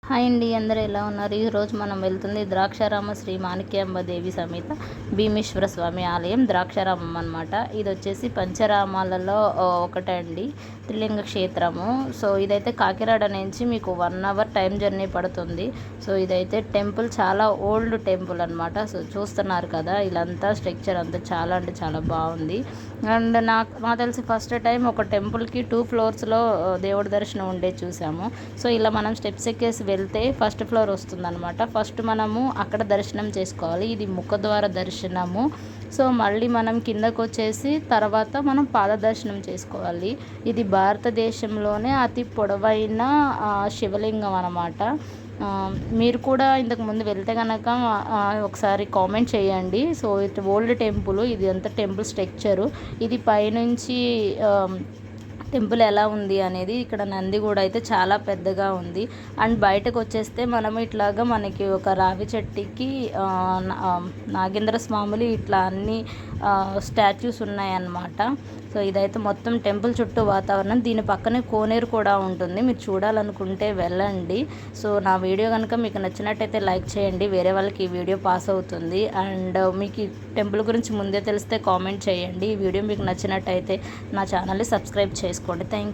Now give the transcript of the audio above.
Hi అండి, అందరూ ఎలా ఉన్నారు? ఈరోజు మనం వెళ్తుంది ద్రాక్షారామ శ్రీ మాణిక్యాంబ దేవి సమేత భీమేశ్వర స్వామి ఆలయం ద్రాక్షారామం అనమాట. ఇది వచ్చేసి పంచరామాలలో ఒకటండి, త్రిలింగ క్షేత్రము. సో ఇదైతే కాకినాడ నుంచి మీకు 1 అవర్ టైం జర్నీ పడుతుంది. సో ఇదైతే టెంపుల్ చాలా ఓల్డ్ టెంపుల్ అనమాట. సో చూస్తున్నారు కదా, ఇలాంతా స్ట్రక్చర్ అంతా చాలా అంటే చాలా బాగుంది. అండ్ నాకు తెలిసి ఫస్ట్ టైం ఒక టెంపుల్కి 2 ఫ్లోర్స్లో దేవుడి దర్శనం ఉండేది చూసాము. సో ఇలా మనం స్టెప్స్ ఎక్కేసి వెళ్తే ఫస్ట్ ఫ్లోర్ వస్తుందన్నమాట. ఫస్ట్ మనము అక్కడ దర్శనం చేసుకోవాలి. ఇది ముఖద్వార దర్శనము. సో మళ్ళీ మనం కిందకు వచ్చేసి తర్వాత మనం పాద దర్శనం చేసుకోవాలి. ఇది భారతదేశంలోనే అతి పొడవైన శివలింగం అన్నమాట. మీరు కూడా ఇంతకు ముందు వెళ్తే కనుక ఒకసారి కామెంట్ చేయండి. సో ఇది ఓల్డ్ టెంపుల్, ఇది అంతా టెంపుల్ స్ట్రక్చరు. ఇది పైనుంచి టెంపుల్ ఎలా ఉంది అనేది. ఇక్కడ నంది కూడా అయితే చాలా పెద్దగా ఉంది. అండ్ బయటకు వచ్చేస్తే మనం ఇట్లాగా మనకి ఒక రావి చెట్టుకి నాగేంద్ర స్వాములు ఇట్లా అన్ని స్టాచ్యూస్ ఉన్నాయన్నమాట. సో ఇదైతే మొత్తం టెంపుల్ చుట్టూ వాతావరణం. దీని పక్కనే కోనేరు కూడా ఉంటుంది, మీరు చూడాలనుకుంటే వెళ్ళండి. సో నా వీడియో కనుక మీకు నచ్చినట్టయితే లైక్ చేయండి, వేరే వాళ్ళకి ఈ వీడియో పాస్ అవుతుంది. అండ్ మీకు ఈ టెంపుల్ గురించి ముందే తెలిస్తే కామెంట్ చేయండి. ఈ వీడియో మీకు నచ్చినట్టయితే నా ఛానల్ని సబ్స్క్రైబ్ చేసుకోండి. థ్యాంక్